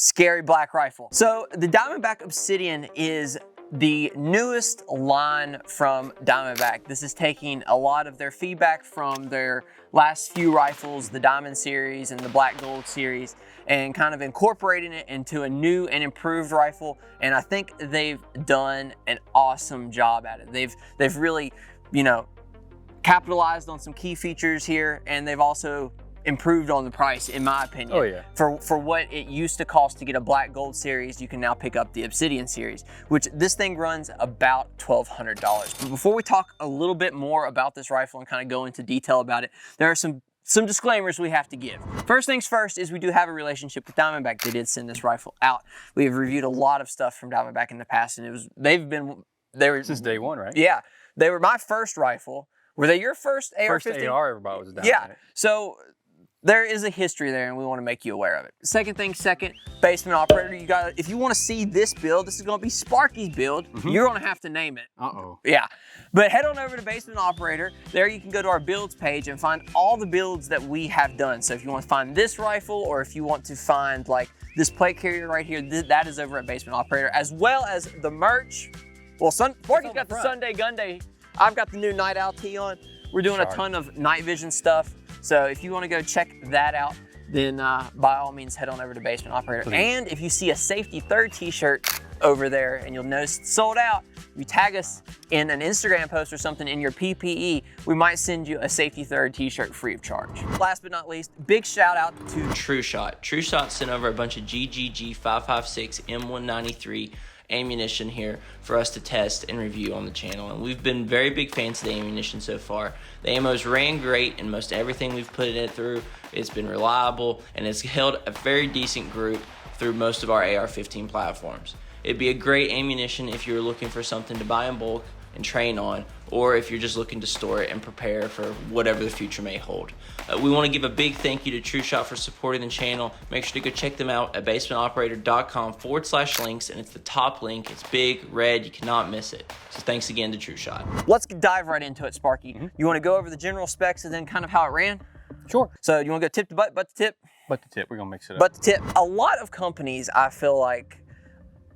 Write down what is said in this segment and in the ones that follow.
scary black rifle. So the Diamondback Obsidian is the newest line from Diamondback. This is taking a lot of their feedback from their last few rifles, the Diamond series and the Black Gold series, and kind of incorporating it into a new and improved rifle. And I think they've done an awesome job at it. They've really, you know, capitalized on some key features here, and they've also improved on the price, in my opinion. Oh yeah. For what it used to cost to get a Black Gold series, you can now pick up the Obsidian series, which this thing runs about $1,200. But before we talk a little bit more about this rifle and kind of go into detail about it, there are some disclaimers we have to give. First things first is we do have a relationship with Diamondback. They did send this rifle out. We've reviewed a lot of stuff from Diamondback in the past, and they were since day one, right? Yeah, they were my first rifle. Were they your first AR-15? First AR everybody was down. Yeah. So there is a history there, and we want to make you aware of it. Second thing second, basement operator. You got, if you want to see this build, this is going to be Sparky's build. You're going to have to name it. Yeah. But head on over to basement operator. There you can go to our builds page and find all the builds that we have done. So if you want to find this rifle, or if you want to find like this plate carrier right here, that is over at basement operator, as well as the merch. Well, Sparky's got the Sunday Gun Day. I've got the new Night Owl tee on. We're doing a ton of night vision stuff. So if you want to go check that out, then by all means head on over to Basement Operator. Please. And if you see a Safety Third t-shirt over there and you'll notice it's sold out, you tag us in an Instagram post or something in your PPE, we might send you a Safety Third t-shirt free of charge. Last but not least, big shout out to True Shot. True Shot sent over a bunch of GGG 556 M193 ammunition here for us to test and review on the channel, and we've been very big fans of the ammunition so far. The ammo's ran great, and most everything we've put it through, it's been reliable, and it's held a very decent group through most of our AR-15 platforms. It'd be a great ammunition if you're looking for something to buy in bulk and train on, or if you're just looking to store it and prepare for whatever the future may hold. We want to give a big thank you to True Shot for supporting the channel. Make sure to go check them out at basementoperator.com/links, and it's the top link. It's big, red, you cannot miss it. So thanks again to True Shot. Let's dive right into it, Sparky. You want to go over the general specs and then kind of how it ran? Sure. So you want to go tip to butt, butt to tip? Butt to tip, we're gonna mix it up. Butt to tip. A lot of companies, I feel like,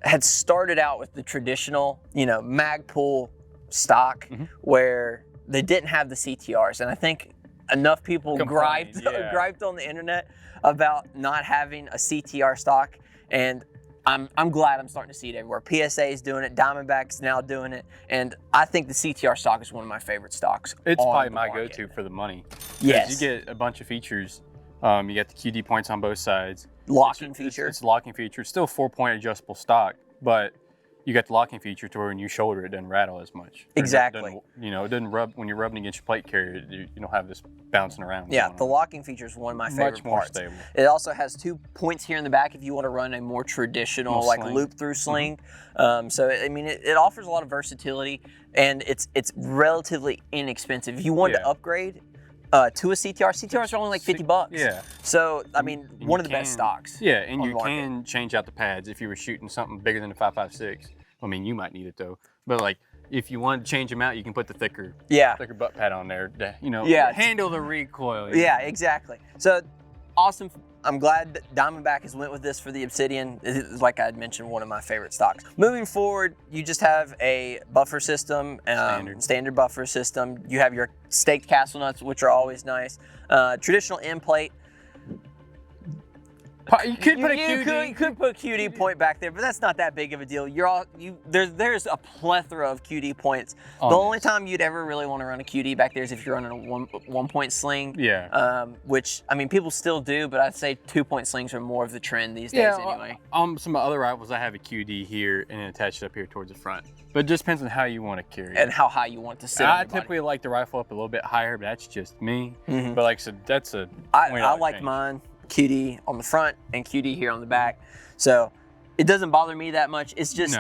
had started out with the traditional, you know, mag pull stock where they didn't have the CTRs, and I think enough people griped on the internet about not having a CTR stock, and I'm glad I'm starting to see it everywhere. PSA is doing it, Diamondback's now doing it, and I think the CTR stock is one of my favorite stocks. It's probably my go-to for the money. Yes. You get a bunch of features. You got the QD points on both sides. Locking feature. It's locking feature. It's still 4-point adjustable stock, but you got the locking feature to where when you shoulder it doesn't rattle as much. Exactly. You know, it doesn't rub when you're rubbing against your plate carrier. You don't have this bouncing around. Yeah, the locking feature is one of my favorite Much more parts. stable. It also has 2 points here in the back if you want to run a more traditional like loop through sling. So I mean, it offers a lot of versatility, and it's relatively inexpensive. If you want to upgrade to a CTR, CTRs are only like $50. Yeah. So I mean, one of the best stocks. Yeah, and you can change out the pads if you were shooting something bigger than a 5.56. I mean, you might need it though, but like if you want to change them out, you can put the thicker butt pad on there to, you know, handle the recoil. Yeah, exactly. So awesome. I'm glad that Diamondback has went with this for the Obsidian. It's, like I had mentioned, one of my favorite stocks. Moving forward, you just have a buffer system, standard buffer system. You have your staked castle nuts, which are always nice. Traditional end plate. You could put a QD. You could put QD point back there, but that's not that big of a deal. There's a plethora of QD points. The only time you'd ever really want to run a QD back there is if you're running a one point sling. Yeah. Which I mean, people still do, but I'd say 2-point slings are more of the trend these days anyway. Some other rifles I have a QD here and attached up here towards the front. But it just depends on how you want to carry it. And how high you want to sit. I typically like the rifle up a little bit higher, but that's just me. But like I said, that's a I like mine QD on the front and QD here on the back, so it doesn't bother me that much. It's just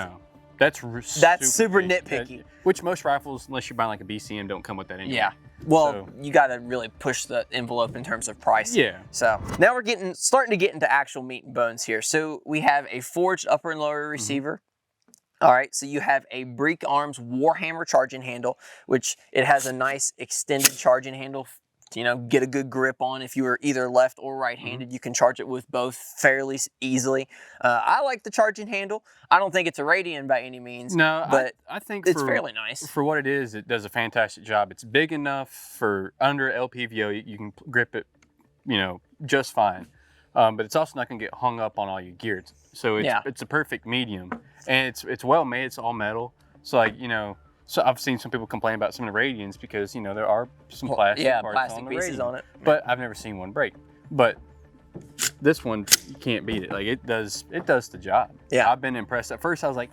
that's super nitpicky. Which most rifles, unless you're buying like a BCM, don't come with that anyway. Yeah. Well, you got to really push the envelope in terms of price. Yeah. So now we're starting to get into actual meat and bones here. So we have a forged upper and lower receiver. All right, so you have a Break Arms Warhammer charging handle, which it has a nice extended charging handle to, get a good grip on. If you were either left or right-handed, you can charge it with both fairly easily. I like the charging handle. I don't think it's a Radian by any means. No, but I think it's fairly nice. For what it is, it does a fantastic job. It's big enough for under LPVO. You can grip it, just fine. But it's also not going to get hung up on all your gear. So it's a perfect medium. And it's well made. It's all metal. So so I've seen some people complain about some of the Radians because, there are some plastic parts on the pieces Radian. on it. But I've never seen one break. But this one, you can't beat it. Like it does the job. Yeah. I've been impressed. At first I was like,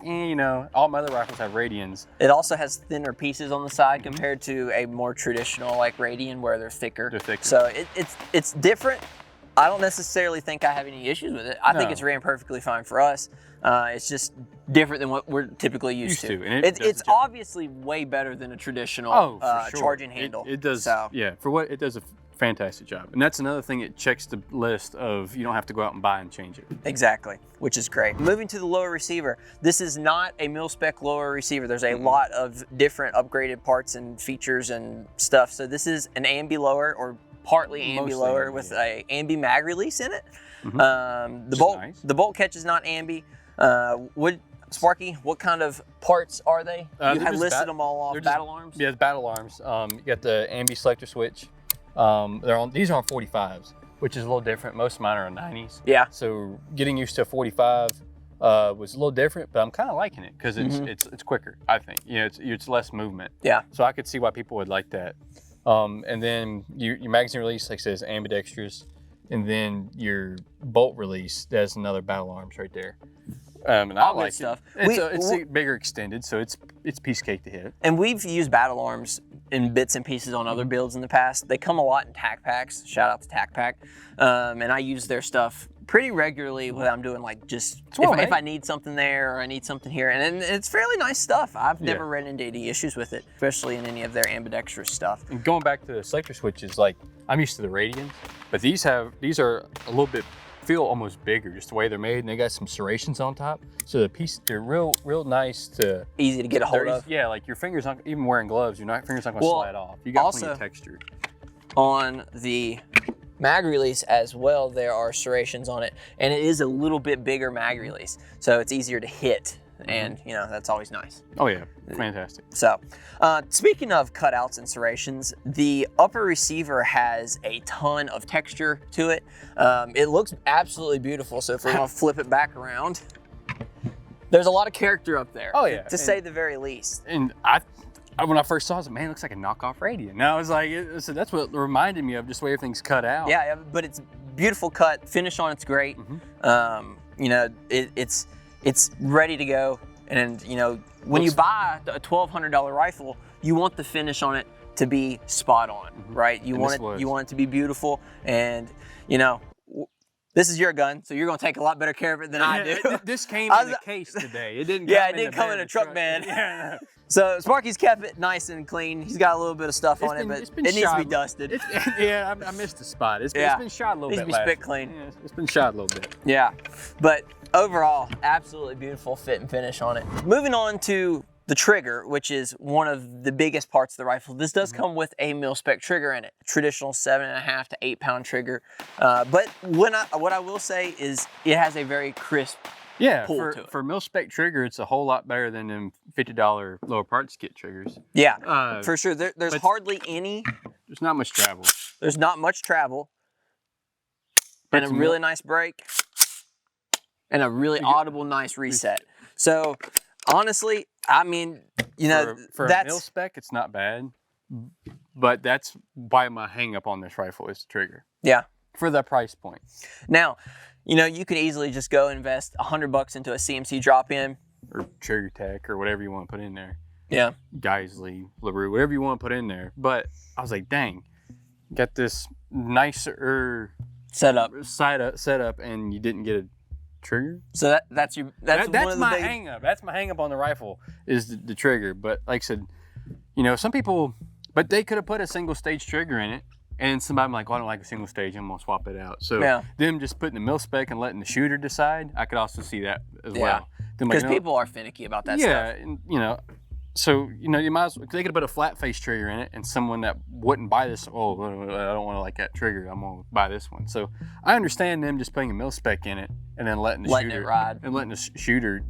all my other rifles have Radians. It also has thinner pieces on the side compared to a more traditional like Radian where they're thicker. They're thicker. So it's different. I don't necessarily think I have any issues with it. I think it's ran perfectly fine for us. It's just different than what we're typically used to. And it's obviously way better than a traditional charging handle. It does, for what it does a fantastic job. And that's another thing, it checks the list of you don't have to go out and buy and change it. Exactly, which is great. Moving to the lower receiver, this is not a mil-spec lower receiver. There's a lot of different upgraded parts and features and stuff. So this is an ambi lower, or partly ambi lower, with a ambi mag release in it. The bolt catch is not ambi. Sparky, what kind of parts are they? You had listed them all off. Battle arms? Yeah, battle arms. You got the ambi selector switch. These are on 45s, which is a little different. Most of mine are on 90s. Yeah. So getting used to a 45 was a little different, but I'm kind of liking it because it's quicker. I think it's less movement. Yeah. So I could see why people would like that. And then your magazine release, like I said, is ambidextrous, and then your bolt release, that's another battle arms right there. And I like stuff. It's a bigger extended, so it's piece cake to hit. And we've used battle arms in bits and pieces on other builds in the past. They come a lot in tack packs. Shout out to Tack Pack. And I use their stuff pretty regularly when I'm doing if I need something there or I need something here. And it's fairly nice stuff. I've never ran into any issues with it, especially in any of their ambidextrous stuff. And going back to the selector switches, I'm used to the Radians, but these are a little bit, feel almost bigger, just the way they're made, and they got some serrations on top. So they're real nice to... Easy to get a hold of. Yeah, like your fingers, not even wearing gloves, your fingers not going to slide off. You got plenty of texture. On the mag release as well, there are serrations on it, and it is a little bit bigger mag release, so it's easier to hit, and that's always nice. Oh yeah, fantastic. So speaking of cutouts and serrations, the upper receiver has a ton of texture to it. It looks absolutely beautiful. So if we're gonna flip it back around, there's a lot of character up there. Oh yeah, to say the very least. And when I first saw it, I was like, man, it looks like a knockoff Radian. And I was like, so that's what reminded me of, just the way everything's cut out. Yeah, but it's beautiful cut. Finish on it's great. It's ready to go. And when you buy a $1,200 rifle, you want the finish on it to be spot on, right? You want it to be beautiful, and this is your gun, so you're gonna take a lot better care of it than I do. This came in a case today. It didn't. It didn't come in a truck bed. Yeah. So Sparky's kept it nice and clean. He's got a little bit of stuff on it, but it needs to be dusted. I missed the spot. It's been shot a little bit. Needs to be spit clean. Yeah, it's been shot a little bit. Yeah, but overall, absolutely beautiful fit and finish on it. Moving on to the trigger, which is one of the biggest parts of the rifle. This does come with a mil-spec trigger in it. Traditional 7.5 to 8 pound trigger. But what I will say is it has a very crisp pull to it. For mil-spec trigger, it's a whole lot better than them $50 lower parts kit triggers. Yeah, for sure. There's hardly any. There's not much travel. There's not much travel. And a really nice break. And a really audible, nice reset. So honestly, I mean, for a mil-spec, it's not bad, but that's why my hang-up on this rifle is the trigger. Yeah. For the price point. Now, you could easily just go invest $100 into a CMC drop-in. Or Trigger Tech, or whatever you want to put in there. Yeah. Geisley, LaRue, whatever you want to put in there. But I was like, dang, got this nicer setup, and you didn't get a trigger. So that's my hang up. That's my hang up on the rifle is the trigger. But like I said, some people, but they could have put a single stage trigger in it, and somebody like, well, I don't like a single stage, I'm gonna swap it out. So them just putting the mil-spec and letting the shooter decide, I could also see that as well. Because people are finicky about that stuff. Yeah, So, you know, you might as well, they could put a flat face trigger in it, and someone that wouldn't buy this, oh, I don't want to like that trigger, I'm going to buy this one. So I understand them just putting a mil-spec in it and then letting it ride. And letting the shooter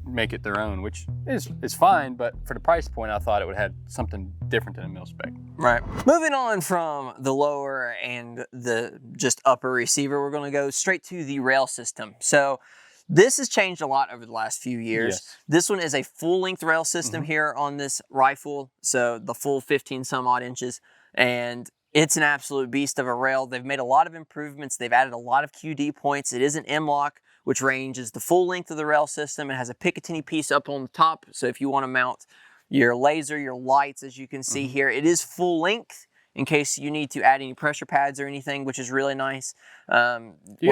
make it their own, which is fine, but for the price point, I thought it would have had something different than a mil-spec. Right. Moving on from the lower and the just upper receiver, we're going to go straight to the rail system. So this has changed a lot over the last few years. Yes. This one is a full-length rail system here on this rifle, so the full 15 some odd inches, and it's an absolute beast of a rail. They've made a lot of improvements. They've added a lot of QD points. It is an M-LOK, which ranges the full length of the rail system. It has a Picatinny piece up on the top, so if you want to mount your laser, your lights, as you can see here, it is full length in case you need to add any pressure pads or anything, which is really nice. You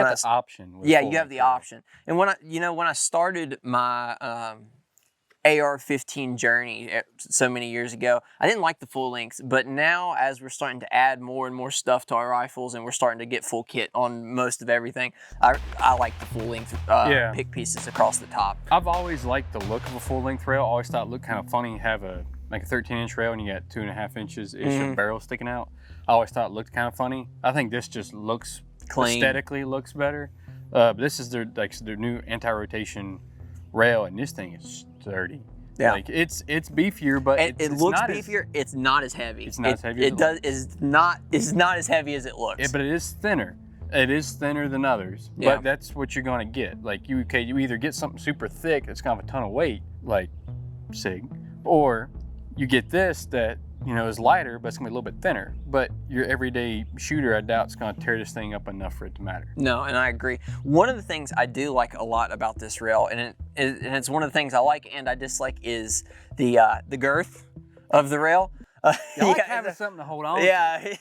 have the option. Yeah, you have the option. And when I started my AR-15 journey so many years ago, I didn't like the full lengths, but now as we're starting to add more and more stuff to our rifles and we're starting to get full kit on most of everything, I like the full length pick pieces across the top. I've always liked the look of a full length rail. I always thought it looked kind of funny. You have like a 13-inch rail and you got 2.5 inches of barrel sticking out. I always thought it looked kind of funny. I think this just looks clean, aesthetically looks better. But this is their new anti-rotation rail, and this thing is sturdy. Yeah, like it's beefier, but it looks beefier. It's not as heavy. It's not as heavy. It's not as heavy as it looks. Yeah, but it is thinner. It is thinner than others. Yeah. But that's what you're gonna get. Like you either get something super thick that's kind of a ton of weight, like SIG, or you get this that, you know, is lighter, but it's gonna be a little bit thinner. But your everyday shooter, I doubt, is gonna tear this thing up enough for it to matter. No, and I agree. One of the things I do like a lot about this rail, and it's one of the things I like and I dislike, is the girth of the rail. I like having something to hold on to. Yeah,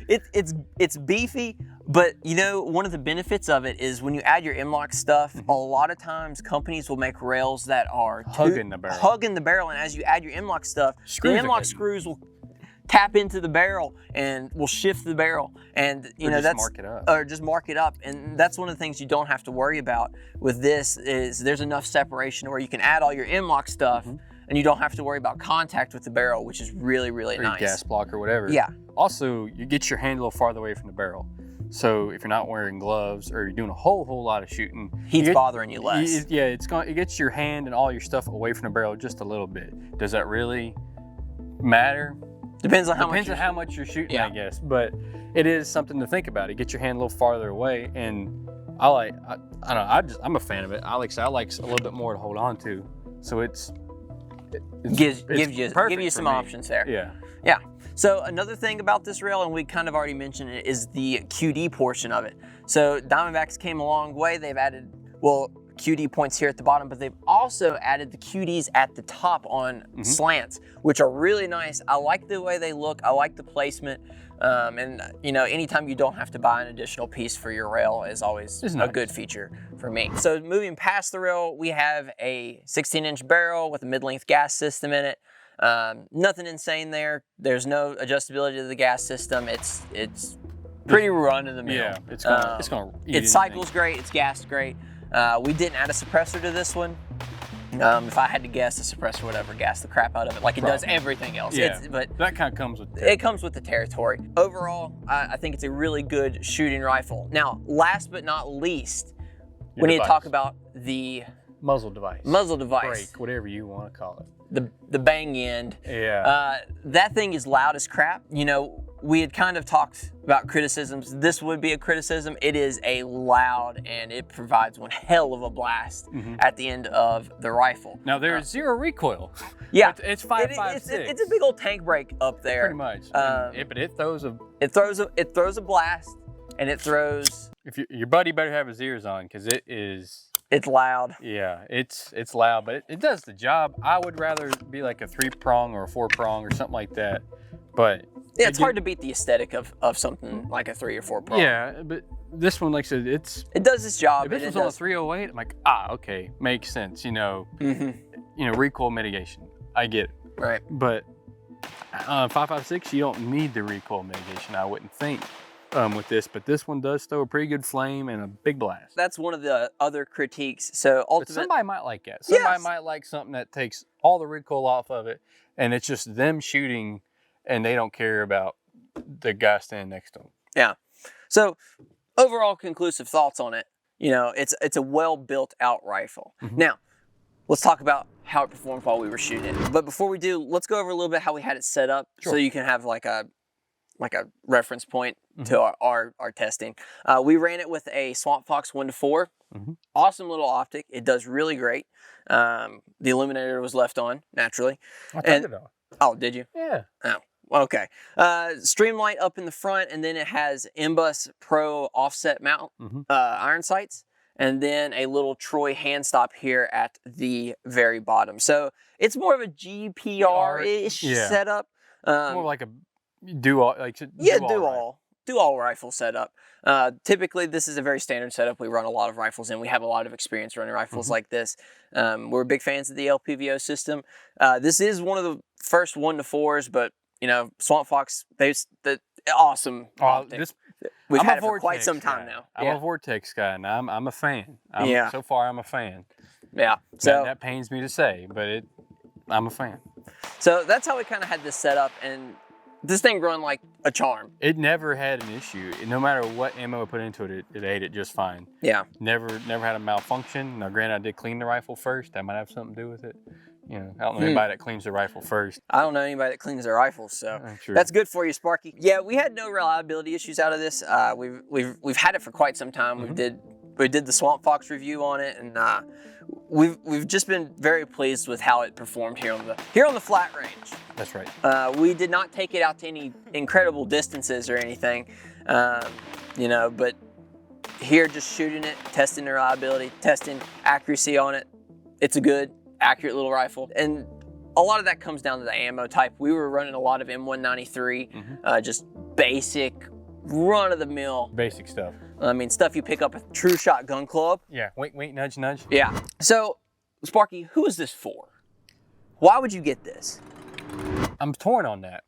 it's beefy, but you know, one of the benefits of it is when you add your M-LOK stuff, a lot of times companies will make rails that are hugging the barrel, and as you add your M-LOK stuff, the M-LOK screws will tap into the barrel and will shift the barrel, and you know, just mark it up, and that's one of the things you don't have to worry about with this. Is there's enough separation where you can add all your M-LOK stuff. And you don't have to worry about contact with the barrel, which is really, really nice. Gas block or whatever. Yeah. Also, you get your hand a little farther away from the barrel. So if you're not wearing gloves or you're doing a whole lot of shooting, heat's bothering you less. Yeah, it gets your hand and all your stuff away from the barrel just a little bit. Does that really matter? Depends on how much you're shooting, I guess. But it is something to think about. It gets your hand a little farther away, and I don't know. I'm a fan of it. I like a little bit more to hold on to. So it gives you some options there. Yeah. So another thing about this rail, and we kind of already mentioned it, is the QD portion of it. So Diamondbacks came a long way. They've added, QD points here at the bottom, but they've also added the QDs at the top on slants, which are really nice. I like the way they look. I like the placement. And you know, anytime you don't have to buy an additional piece for your rail is always a good feature for me. So moving past the rail, we have a 16-inch barrel with a mid-length gas system in it. Nothing insane there. There's no adjustability to the gas system. It's pretty run-of-the-mill. Yeah, it cycles great. It's gassed great. We didn't add a suppressor to this one. If I had to guess, the suppressor would ever gas the crap out of it, like it does everything else. Yeah, but that kind of comes with the territory. Overall, I think it's a really good shooting rifle. Now, last but not least, we need to talk about the muzzle device. Break, whatever you want to call it. The bang end. Yeah. That thing is loud as crap. You know, we had kind of talked about criticisms. This would be a criticism. It is a loud, and it provides one hell of a blast at the end of the rifle. Now there's zero recoil. Yeah, it's 5.56. It's a big old tank brake up there. Pretty much. But it throws a blast, and it throws. If your buddy better have his ears on, because it's loud. Yeah, it's loud, but it does the job. I would rather be like a 3-prong or a 4-prong or something like that. But yeah, it's hard to beat the aesthetic of something like a 3 or 4 prong. Yeah, but this one, like I said, it does its job. If this was on a 308, I'm like, okay, makes sense. You know, recoil mitigation. I get it. Right. But 5.56, you don't need the recoil mitigation, I wouldn't think. with this, but this one does throw a pretty good flame and a big blast. That's one of the other critiques. So somebody might like that. Somebody might like something that takes all the recoil off of it, and it's just them shooting, and they don't care about the guy standing next to them. Yeah. So overall conclusive thoughts on it. You know, it's a well built out rifle. Now, let's talk about how it performed while we were shooting it. But before we do, let's go over a little bit how we had it set up, so you can have like a reference point to our testing. We ran it with a Swamp Fox 1-4. Awesome little optic. It does really great. The illuminator was left on naturally. I turned it off. Oh, did you? Yeah. Oh, okay. Streamlight up in the front, and then it has MBUS Pro offset mount iron sights, and then a little Troy hand stop here at the very bottom. So it's more of a GPR-ish setup. More like a dual rifle setup. Typically, this is a very standard setup we run a lot of rifles in. We have a lot of experience running rifles like this. We're big fans of the LPVO system. This is one of the first 1-4s, but you know, Swamp Fox, the awesome optic. We've had it for quite some time now. I'm a Vortex guy, and I'm a fan. So far, I'm a fan. Yeah. So that pains me to say, but I'm a fan. So that's how we kind of had this set up, and this thing run like a charm. It never had an issue. No matter what ammo I put into it, it ate it just fine. Yeah. Never had a malfunction. Now, granted, I did clean the rifle first. That might have something to do with it. You know, I don't know anybody that cleans their rifle first. I don't know anybody that cleans their rifles, so that's good for you, Sparky. Yeah, we had no reliability issues out of this. We've had it for quite some time. We did the Swamp Fox review on it, and we've just been very pleased with how it performed here on the flat range. That's right. We did not take it out to any incredible distances or anything, you know, but here just shooting it, testing the reliability, testing accuracy on it. It's a good, accurate little rifle, and a lot of that comes down to the ammo type. We were running a lot of M193, just basic, run-of-the-mill. Basic stuff. I mean, stuff you pick up at True Shot Gun Club. Yeah, wink, wink, nudge, nudge. Yeah. So, Sparky, who is this for? Why would you get this? I'm torn on that,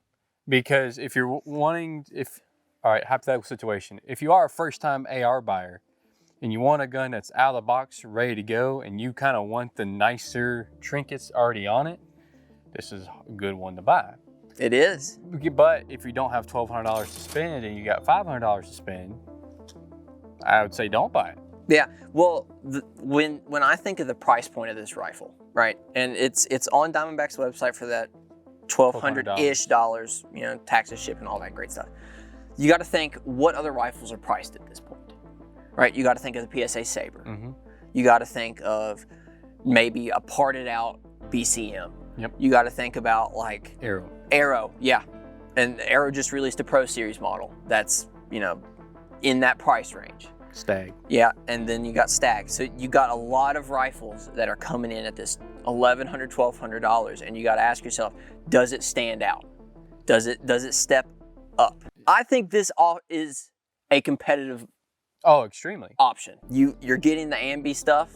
because if you're wanting, all right, hypothetical situation. If you are a first-time AR buyer, and you want a gun that's out of the box, ready to go, and you kind of want the nicer trinkets already on it, this is a good one to buy. It is. But if you don't have $1,200 to spend and you got $500 to spend, I would say don't buy it. Yeah, well, when I think of the price point of this rifle, right, and it's on Diamondback's website for that $1,200-ish, you know, taxes, shipping, all that great stuff. You got to think what other rifles are priced at this point. Right, you got to think of the PSA Saber. You got to think of maybe a parted out BCM. Yep. You got to think about like Arrow, yeah. And Arrow just released a Pro Series model that's, you know, in that price range. Stag. Yeah, and then you got Stag. So you got a lot of rifles that are coming in at this $1,100, $1,200, and you got to ask yourself, does it stand out? Does it step up? I think this is a competitive extremely option. You're getting the ambi stuff.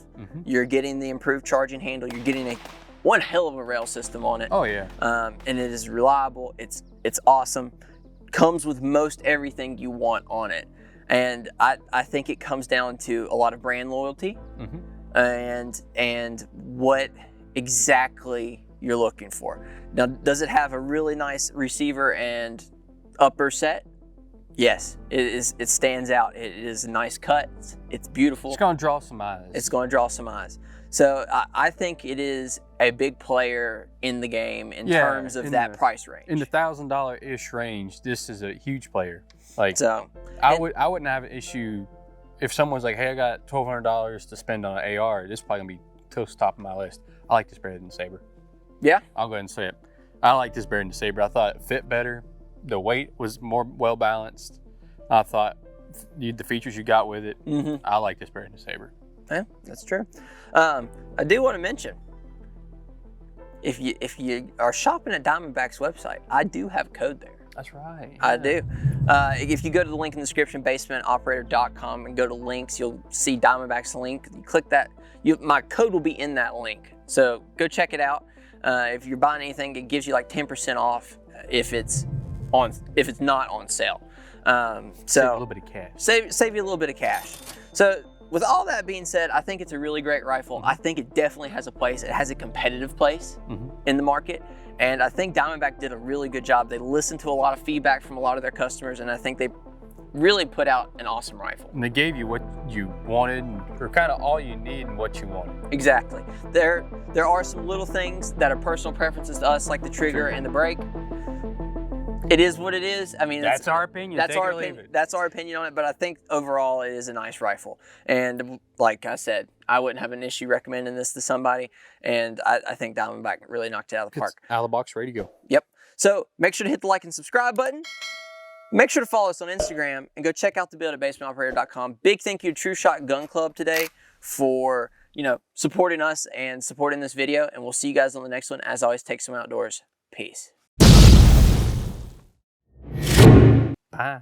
You're getting the improved charging handle. You're getting one hell of a rail system on it. Oh yeah. And it is reliable. It's awesome. Comes with most everything you want on it. And I think it comes down to a lot of brand loyalty and what exactly you're looking for. Now, does it have a really nice receiver and upper set? Yes, it stands out. It is a nice cut. It's beautiful. It's going to draw some eyes. It's going to draw some eyes. So I think it is a big player in the game in terms of that price range. In the $1,000-ish range, this is a huge player. Like, so I wouldn't have an issue if someone's like, hey, I got $1,200 to spend on an AR. This is probably going to be toast top of my list. I like this better than the Saber. Yeah. I'll go ahead and say it. I like this better than the Saber. I thought it fit better. The weight was more well balanced. I thought the features you got with it, I like this better than the Saber. Yeah, that's true. I do want to mention, if you are shopping at Diamondback's website, I do have code there. That's right. Yeah. I do. If you go to the link in the description, basementoperator.com, and go to links, you'll see Diamondback's link. You click that, my code will be in that link. So go check it out. If you're buying anything, it gives you like 10% off if it's not on sale. Save a little bit of cash. Save you a little bit of cash. So with all that being said, I think it's a really great rifle. I think it definitely has a place. It has a competitive place in the market. And I think Diamondback did a really good job. They listened to a lot of feedback from a lot of their customers, and I think they really put out an awesome rifle. And they gave you what you wanted, or kind of all you need and what you wanted. Exactly. There are some little things that are personal preferences to us, like the trigger and the brake. It is what it is. I mean, that's our opinion. That's our opinion. That's our opinion on it. But I think overall it is a nice rifle. And like I said, I wouldn't have an issue recommending this to somebody. And I think Diamondback really knocked it out of the park. It's out of the box, ready to go. Yep. So make sure to hit the like and subscribe button. Make sure to follow us on Instagram and go check out the build at basementoperator.com. Big thank you to True Shot Gun Club today for supporting us and supporting this video. And we'll see you guys on the next one. As always, take some outdoors. Peace. Bye.